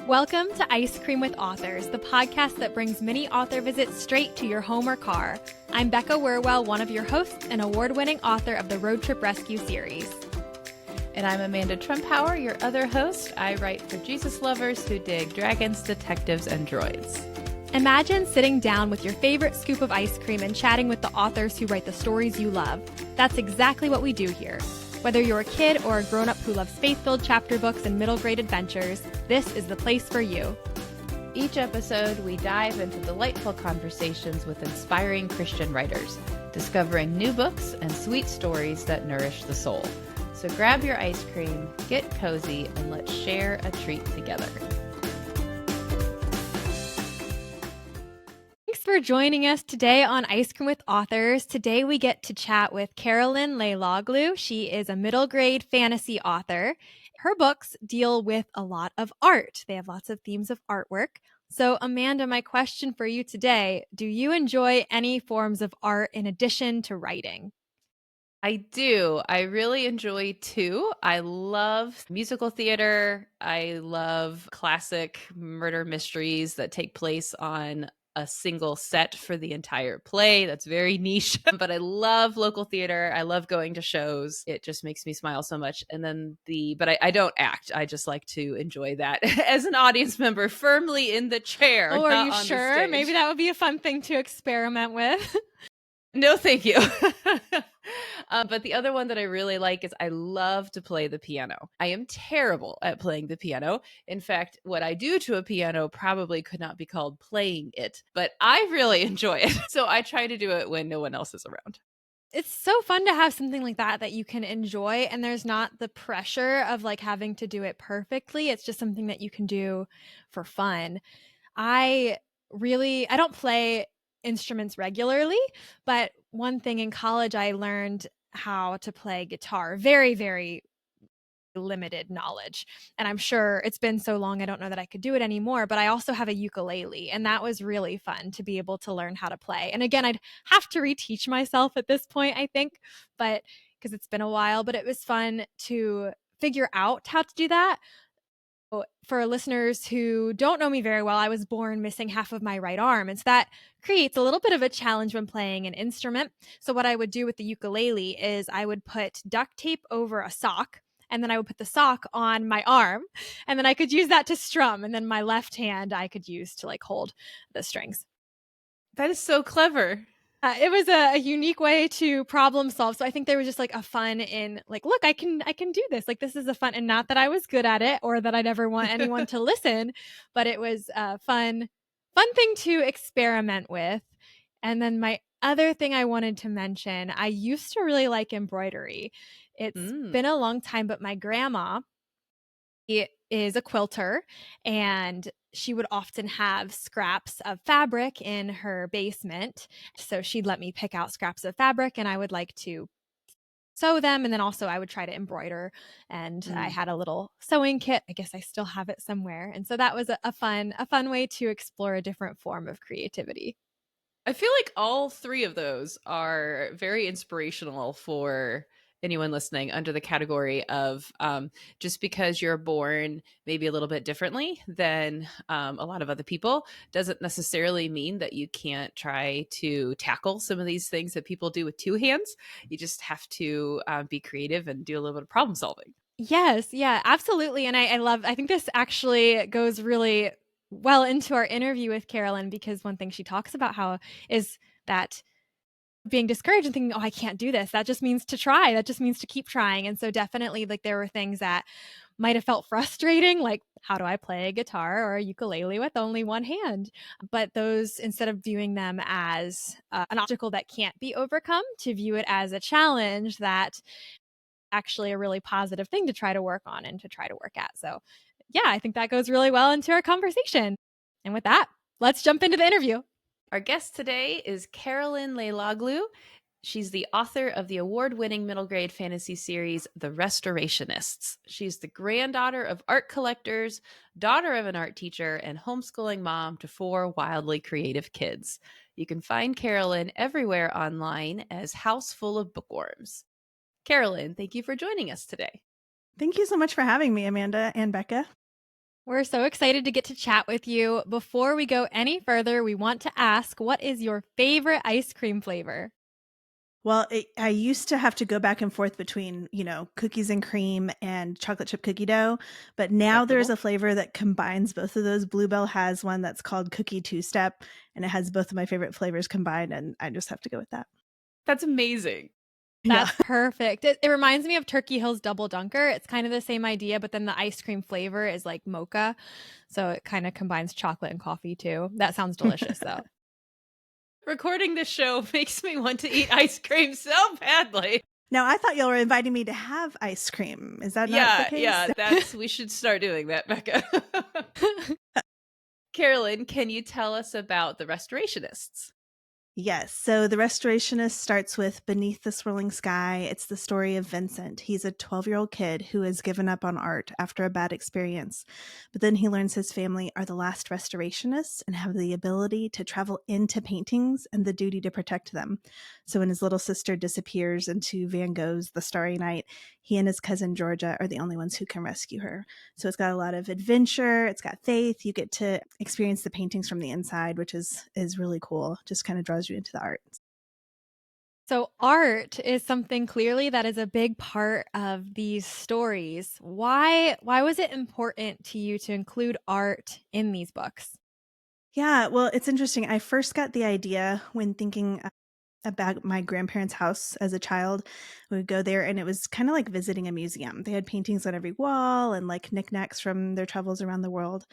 Welcome to Ice Cream with Authors, the podcast that brings mini author visits straight to your home or car. I'm Becca Werwell, one of your hosts and award-winning author of the Road Trip Rescue series. And I'm Amanda Trumpauer, your other host. I write for Jesus lovers who dig dragons, detectives, and droids. Imagine sitting down with your favorite scoop of ice cream and chatting with the authors who write the stories you love. That's exactly what we do here. Whether you're a kid or a grown-up who loves faith-filled chapter books and middle-grade adventures, this is the place for you. Each episode, we dive into delightful conversations with inspiring Christian writers, discovering new books and sweet stories that nourish the soul. So grab your ice cream, get cozy, and let's share a treat together. Thanks for joining us today on Ice Cream with Authors. Today we get to chat with Carolyn Leiloglou. She is a middle grade fantasy author. Her books deal with a lot of art. They have lots of themes of artwork. So Amanda, my question for you today, do you enjoy any forms of art in addition to writing? I do. I really enjoy too. I love musical theater. I love classic murder mysteries that take place on a single set for the entire play. That's very niche, but I love local theater. I love going to shows. It just makes me smile so much. And then but I don't act. I just like to enjoy that as an audience member, firmly in the chair. Oh, are you sure? Maybe that would be a fun thing to experiment with. No, thank you. But the other one that I really like is I love to play the piano. I am terrible at playing the piano. In fact, what I do to a piano probably could not be called playing it, but I really enjoy it. So I try to do it when no one else is around. It's so fun to have something like that you can enjoy, and there's not the pressure of like having to do it perfectly. It's just something that you can do for fun. I don't play instruments regularly, but one thing in college I learned how to play guitar. Very, very limited knowledge. And I'm sure it's been so long I don't know that I could do it anymore, but I also have a ukulele, and that was really fun to be able to learn how to play. And again, I'd have to reteach myself at this point, I think, but because it's been a while, but it was fun to figure out how to do that. For listeners who don't know me very well, I was born missing half of my right arm. And so that creates a little bit of a challenge when playing an instrument. So what I would do with the ukulele is I would put duct tape over a sock, and then I would put the sock on my arm, and then I could use that to strum. And then my left hand I could use to like hold the strings. That is so clever. It was a unique way to problem solve. So I think there was just like a fun in like, look, I can do this. Like, this is a fun, and not that I was good at it or that I'd ever want anyone to listen, but it was a fun thing to experiment with. And then my other thing I wanted to mention, I used to really like embroidery. It's been a long time, but my grandma is a quilter, and she would often have scraps of fabric in her basement. So she'd let me pick out scraps of fabric, and I would like to sew them. And then also I would try to embroider. And I had a little sewing kit. I guess I still have it somewhere. And so that was a fun way to explore a different form of creativity. I feel like all three of those are very inspirational for anyone listening under the category of just because you're born maybe a little bit differently than a lot of other people doesn't necessarily mean that you can't try to tackle some of these things that people do with two hands. You just have to be creative and do a little bit of problem solving. Yes, yeah, absolutely. And I think this actually goes really well into our interview with Carolyn, because one thing she talks about is that being discouraged and thinking, oh, I can't do this. That just means to try. That just means to keep trying. And so definitely like there were things that might have felt frustrating, like how do I play a guitar or a ukulele with only one hand? But those, instead of viewing them as an obstacle that can't be overcome, to view it as a challenge that actually a really positive thing to try to work on and to try to work at. So yeah, I think that goes really well into our conversation. And with that, let's jump into the interview. Our guest today is Carolyn Leiloglou. She's the author of the award-winning middle grade fantasy series, The Restorationists. She's the granddaughter of art collectors, daughter of an art teacher, and homeschooling mom to 4 wildly creative kids. You can find Carolyn everywhere online as House Full of Bookworms. Carolyn, thank you for joining us today. Thank you so much for having me, Amanda and Becca. We're so excited to get to chat with you. Before we go any further, we want to ask, what is your favorite ice cream flavor? Well, I used to have to go back and forth between, cookies and cream and chocolate chip cookie dough, but now there's Acceptable. a flavor that combines both of those. Bluebell has one that's called Cookie Two Step, and it has both of my favorite flavors combined, and I just have to go with that. That's amazing. Yeah. That's perfect. It reminds me of Turkey Hill's Double Dunker. It's kind of the same idea, but then the ice cream flavor is like mocha. So it kind of combines chocolate and coffee too. That sounds delicious though. Recording this show makes me want to eat ice cream so badly. Now, I thought y'all were inviting me to have ice cream. Is that not the case? Yeah, we should start doing that, Becca. Carolyn, can you tell us about the Restorationists? Yes. So The Restorationist starts with Beneath the Swirling Sky. It's the story of Vincent. He's a 12-year-old kid who has given up on art after a bad experience. But then he learns his family are the last restorationists and have the ability to travel into paintings and the duty to protect them. So when his little sister disappears into Van Gogh's The Starry Night, he and his cousin Georgia are the only ones who can rescue her. So it's got a lot of adventure, it's got faith. You get to experience the paintings from the inside, which is really cool. Just kind of draws you into the art. So art is something clearly that is a big part of these stories. Why was it important to you to include art in these books? Yeah, well, it's interesting. I first got the idea when thinking about my grandparents' house as a child. We would go there and it was kind of like visiting a museum. They had paintings on every wall and like knickknacks from their travels around the world.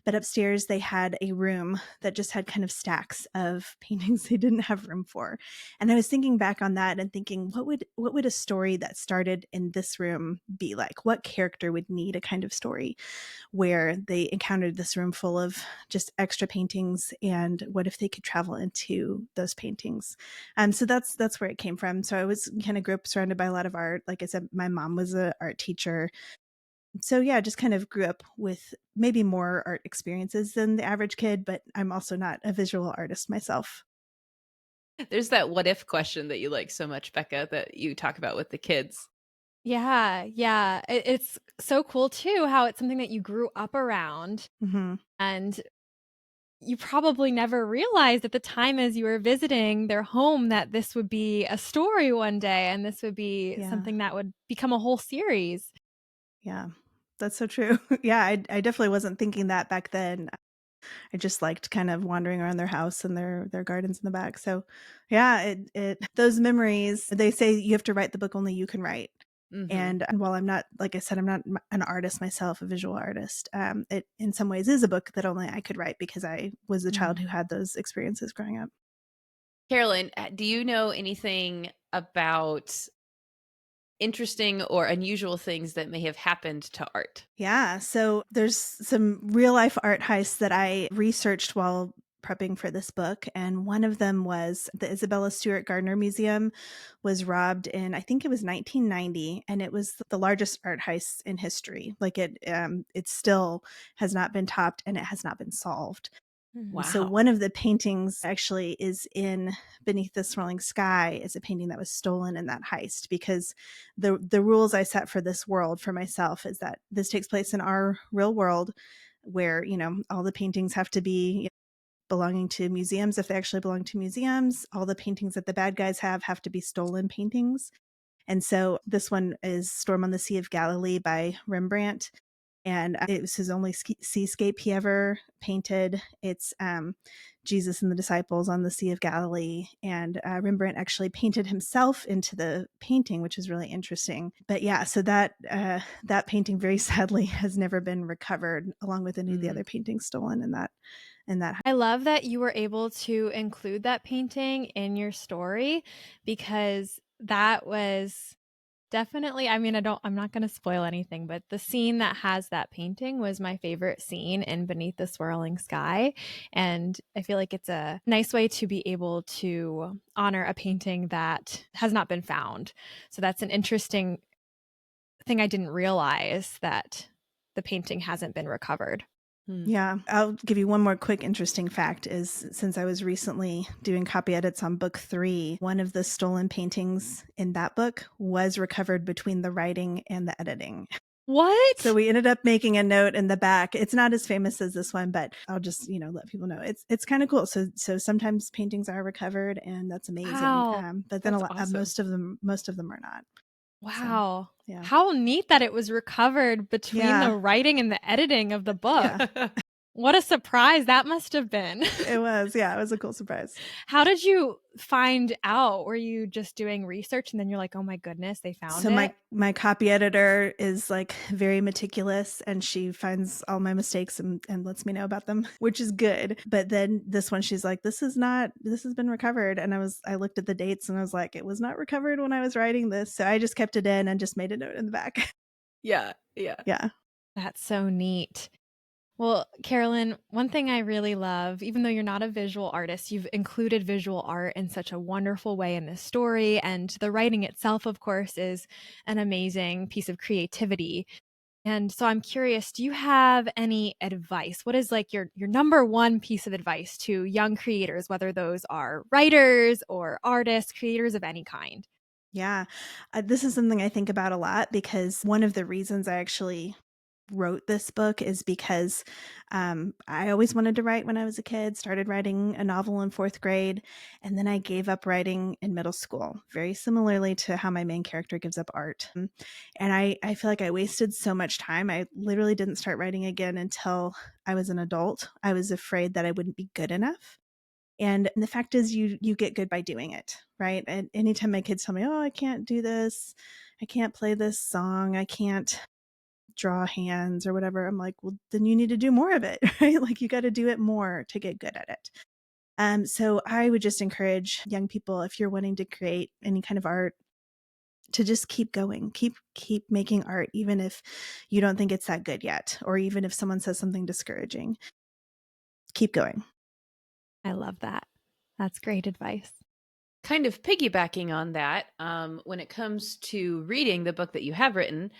But upstairs they had a room that just had kind of stacks of paintings they didn't have room for. And I was thinking back on that and thinking, what would a story that started in this room be like? What character would need a kind of story where they encountered this room full of just extra paintings, and what if they could travel into those paintings? So that's where it came from. So I was kind of grew up surrounded by a lot of art. Like I said, my mom was an art teacher. So yeah, just kind of grew up with maybe more art experiences than the average kid, but I'm also not a visual artist myself. There's that what if question that you like so much, Becca, that you talk about with the kids. Yeah, yeah. It's so cool too how it's something that you grew up around Hmm. and you probably never realized at the time as you were visiting their home that this would be a story one day and this would be Yeah. something that would become a whole series. Yeah. That's so true. Yeah, I definitely wasn't thinking that back then. I just liked kind of wandering around their house and their gardens in the back. So, yeah, it those memories. They say you have to write the book only you can write. Mhm. And while I'm not, like I said, I'm not an artist myself, a visual artist. It in some ways is a book that only I could write because I was the child who Mm. had those experiences growing up. Carolyn, do you know anything about interesting or unusual things that may have happened to art? Yeah, so there's some real life art heists that I researched while prepping for this book, and one of them was the Isabella Stewart Gardner Museum was robbed in, I think it was 1990, and it was the largest art heist in history. Like it still has not been topped and it has not been solved. So Wow. one of the paintings actually is in Beneath the Swirling Sky is a painting that was stolen in that heist, because the rules I set for this world for myself is that this takes place in our real world where, all the paintings have to be belonging to museums if they actually belong to museums. All the paintings that the bad guys have to be stolen paintings. And so this one is Storm on the Sea of Galilee by Rembrandt. And it was his only seascape he ever painted. It's Jesus and the disciples on the Sea of Galilee. And Rembrandt actually painted himself into the painting, which is really interesting. But yeah, so that painting very sadly has never been recovered, along with any of the Mm. other paintings stolen in that. I love that you were able to include that painting in your story because that was definitely, I mean, I'm not gonna spoil anything, but the scene that has that painting was my favorite scene in Beneath the Swirling Sky, and I feel like it's a nice way to be able to honor a painting that has not been found. So that's an interesting thing I didn't realize that the painting hasn't been recovered. Mm. Yeah, I'll give you one more quick interesting fact is since I was recently doing copy edits on book 3, one of the stolen paintings in that book was recovered between the writing and the editing. What? So we ended up making a note in the back. It's not as famous as this one, but I'll just, let people know. It's kind of cool. So sometimes paintings are recovered, and that's amazing. Wow. But then That's awesome. most of them are not. So, Wow. yeah. How neat that it was recovered between the Yeah. writing and the editing of the book. Yeah. What a surprise that must have been. It was. Yeah, it was a cool surprise. How did you find out? Were you just doing research and then you're like, "Oh my goodness, they found So it?" my copy editor is like very meticulous, and she finds all my mistakes and lets me know about them, which is good. But then this one, she's like, this has been recovered. And I looked at the dates and I was like, it was not recovered when I was writing this. So I just kept it in and just made a note in the back. Yeah. Yeah. That's so neat. Well, Carolyn, one thing I really love, even though you're not a visual artist, you've included visual art in such a wonderful way in this story. And the writing itself, of course, is an amazing piece of creativity. And so I'm curious, do you have any advice? What is like your number one piece of advice to young creators, whether those are writers or artists, creators of any kind? Yeah. This is something I think about a lot, because one of the reasons I actually wrote this book is because I always wanted to write when I was a kid, started writing a novel in fourth grade, and then I gave up writing in middle school, very similarly to how my main character gives up art. And I feel like I wasted so much time. I literally didn't start writing again until I was an adult. I was afraid that I wouldn't be good enough. And the fact is, you get good by doing it, right? And anytime my kids tell me, "Oh, I can't do this, I can't play this song, I can't draw hands or whatever," I'm like, well, then you need to do more of it, right? Like, you got to do it more to get good at it. So I would just encourage young people, if you're wanting to create any kind of art, to just keep going, keep making art, even if you don't think it's that good yet, or even if someone says something discouraging. Keep going. I love that. That's great advice. Kind of piggybacking on that, when it comes to reading the book that you have written,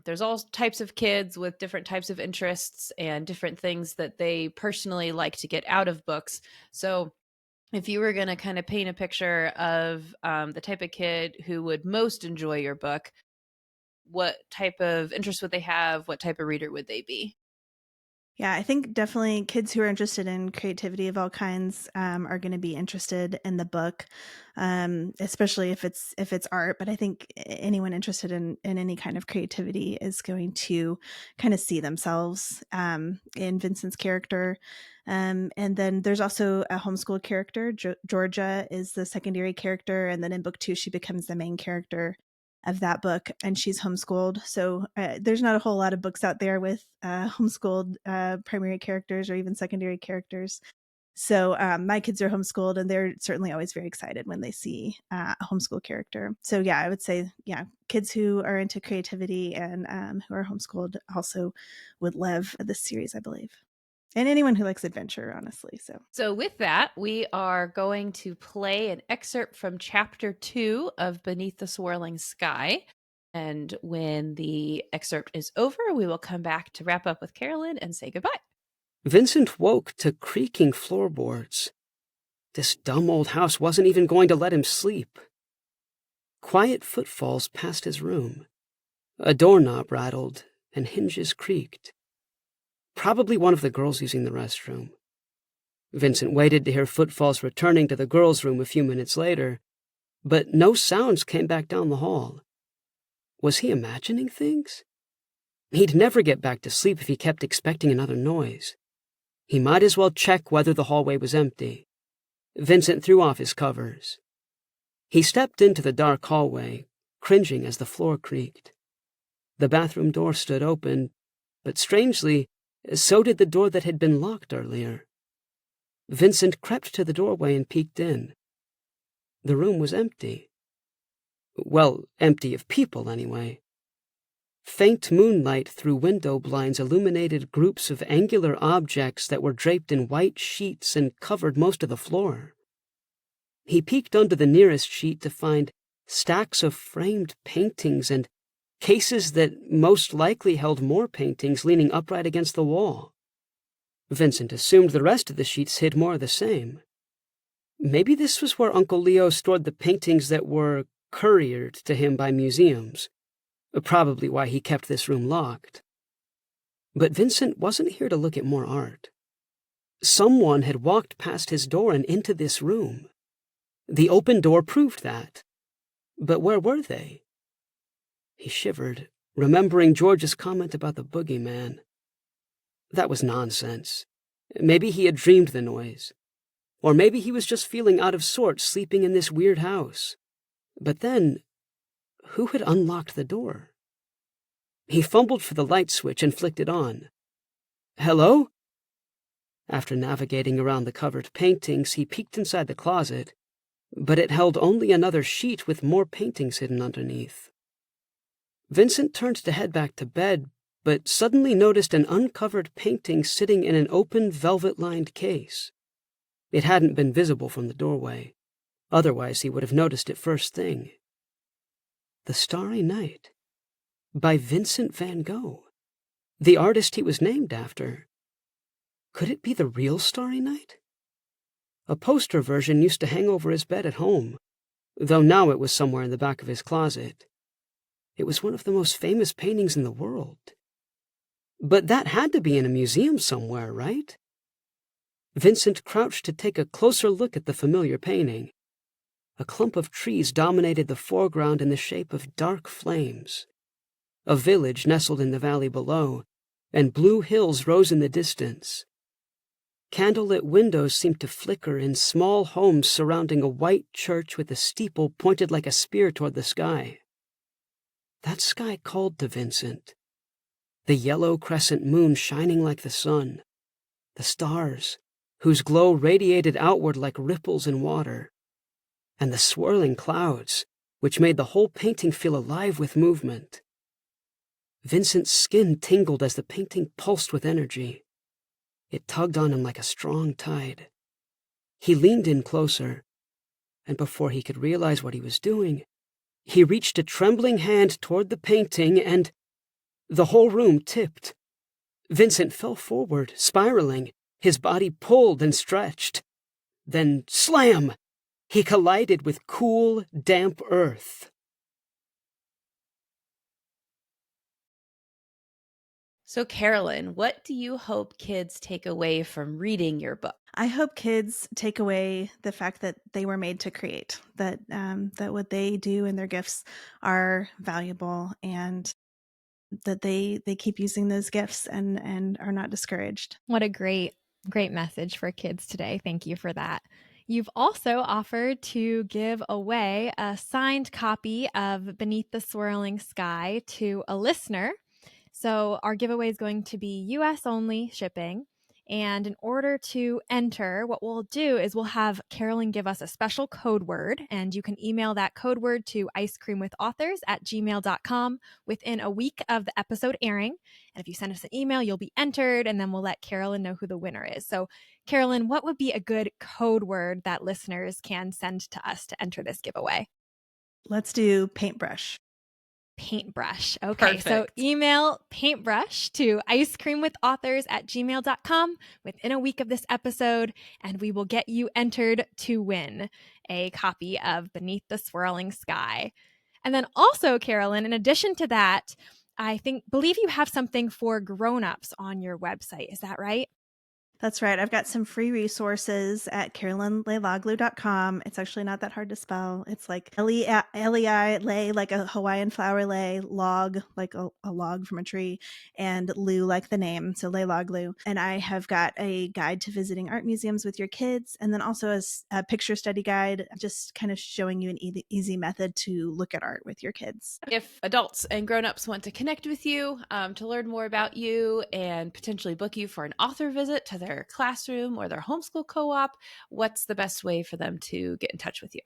there's all types of kids with different types of interests and different things that they personally like to get out of books. So if you were going to kind of paint a picture of the type of kid who would most enjoy your book, what type of interest would they have? What type of reader would they be? Yeah, I think definitely kids who are interested in creativity of all kinds are going to be interested in the book, especially if it's art. But I think anyone interested in any kind of creativity is going to kind of see themselves in Vincent's character. And then there's also a homeschool character. Georgia is the secondary character, and then in book 2 she becomes the main character of that book, and she's homeschooled. So there's not a whole lot of books out there with homeschooled primary characters or even secondary characters. So my kids are homeschooled, and they're certainly always very excited when they see a homeschool character. So yeah, I would say, yeah, kids who are into creativity and who are homeschooled also would love this series, I believe. And anyone who likes adventure, honestly. So with that, we are going to play an excerpt from chapter 2 of Beneath the Swirling Sky. And when the excerpt is over, we will come back to wrap up with Carolyn and say goodbye. Vincent woke to creaking floorboards. This dumb old house wasn't even going to let him sleep. Quiet footfalls passed his room. A doorknob rattled and hinges creaked. Probably one of the girls using the restroom. Vincent waited to hear footfalls returning to the girls' room a few minutes later, but no sounds came back down the hall. Was he imagining things? He'd never get back to sleep if he kept expecting another noise. He might as well check whether the hallway was empty. Vincent threw off his covers. He stepped into the dark hallway, cringing as the floor creaked. The bathroom door stood open, but strangely, so did the door that had been locked earlier. Vincent crept to the doorway and peeked in. The room was empty. Well, empty of people, anyway. Faint moonlight through window blinds illuminated groups of angular objects that were draped in white sheets and covered most of the floor. He peeked under the nearest sheet to find stacks of framed paintings and cases that most likely held more paintings leaning upright against the wall. Vincent assumed the rest of the sheets hid more of the same. Maybe this was where Uncle Leo stored the paintings that were couriered to him by museums. probably why he kept this room locked. But Vincent wasn't here to look at more art. Someone had walked past his door and into this room. The open door proved that. But where were they? He shivered, remembering George's comment about the boogeyman. That was nonsense. Maybe he had dreamed the noise. Or maybe he was just feeling out of sorts sleeping in this weird house. But then, who had unlocked the door? He fumbled for the light switch and flicked it on. Hello? After navigating around the covered paintings, he peeked inside the closet, but it held only another sheet with more paintings hidden underneath. Vincent turned to head back to bed, but suddenly noticed an uncovered painting sitting in an open velvet-lined case. It hadn't been visible from the doorway. Otherwise, he would have noticed it first thing. The Starry Night, by Vincent van Gogh, the artist he was named after. Could it be the real Starry Night? A poster version used to hang over his bed at home, though now it was somewhere in the back of his closet. It was one of the most famous paintings in the world. But that had to be in a museum somewhere, right? Vincent crouched to take a closer look at the familiar painting. A clump of trees dominated the foreground in the shape of dark flames. A village nestled in the valley below, and blue hills rose in the distance. Candlelit windows seemed to flicker in small homes surrounding a white church with a steeple pointed like a spear toward the sky. That sky called to Vincent. The yellow crescent moon shining like the sun. The stars, whose glow radiated outward like ripples in water. And the swirling clouds, which made the whole painting feel alive with movement. Vincent's skin tingled as the painting pulsed with energy. It tugged on him like a strong tide. He leaned in closer, and before he could realize what he was doing, he reached a trembling hand toward the painting and the whole room tipped. Vincent fell forward, spiraling, his body pulled and stretched. Then, slam! He collided with cool, damp earth. So, Carolyn, what do you hope kids take away from reading your book? I hope kids take away the fact that they were made to create, that what they do and their gifts are valuable, and that they keep using those gifts and are not discouraged. What a great message for kids today. Thank you for that. You've also offered to give away a signed copy of Beneath the Swirling Sky to a listener. So our giveaway is going to be US only shipping. And in order to enter, what we'll do is we'll have Carolyn give us a special code word, and you can email that code word to icecreamwithauthors@gmail.com within a week of the episode airing. And if you send us an email, you'll be entered, and then we'll let Carolyn know who the winner is. So Carolyn, what would be a good code word that listeners can send to us to enter this giveaway? Let's do paintbrush. Paintbrush. Okay, Perfect. So email paintbrush to icecreamwithauthors@gmail.com within a week of this episode, and we will get you entered to win a copy of Beneath the Swirling Sky. And then also, Carolyn, in addition to that, believe you have something for grown-ups on your website. Is that right? That's right. I've got some free resources at CarolynLeiloglou.com. It's actually not that hard to spell. It's like L-E-I, lei, like a Hawaiian flower lei, log, like a log from a tree, and Lou, like the name, so Leiloglou. And I have got a guide to visiting art museums with your kids, and then also a picture study guide, just kind of showing you an easy method to look at art with your kids. If adults and grown-ups want to connect with you, to learn more about you and potentially book you for an author visit to their classroom or their homeschool co-op, what's the best way for them to get in touch with you?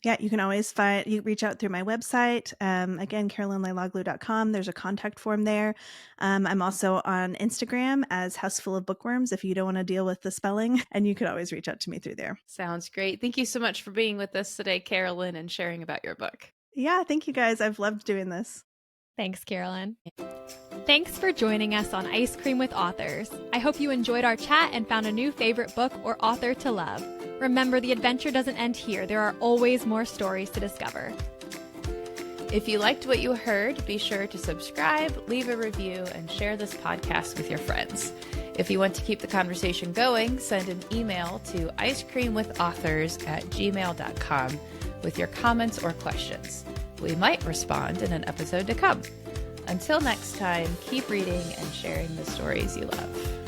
Yeah, you can always reach out through my website. Again, CarolynLeiloglou.com. There's a contact form there. I'm also on Instagram as Houseful of Bookworms if you don't want to deal with the spelling, and you could always reach out to me through there. Sounds great. Thank you so much for being with us today, Carolyn, and sharing about your book. Yeah, thank you guys. I've loved doing this. Thanks, Carolyn. Thanks for joining us on Ice Cream with Authors. I hope you enjoyed our chat and found a new favorite book or author to love. Remember, the adventure doesn't end here. There are always more stories to discover. If you liked what you heard, be sure to subscribe, leave a review, and share this podcast with your friends. If you want to keep the conversation going, send an email to icecreamwithauthors@gmail.com with your comments or questions. We might respond in an episode to come. Until next time, keep reading and sharing the stories you love.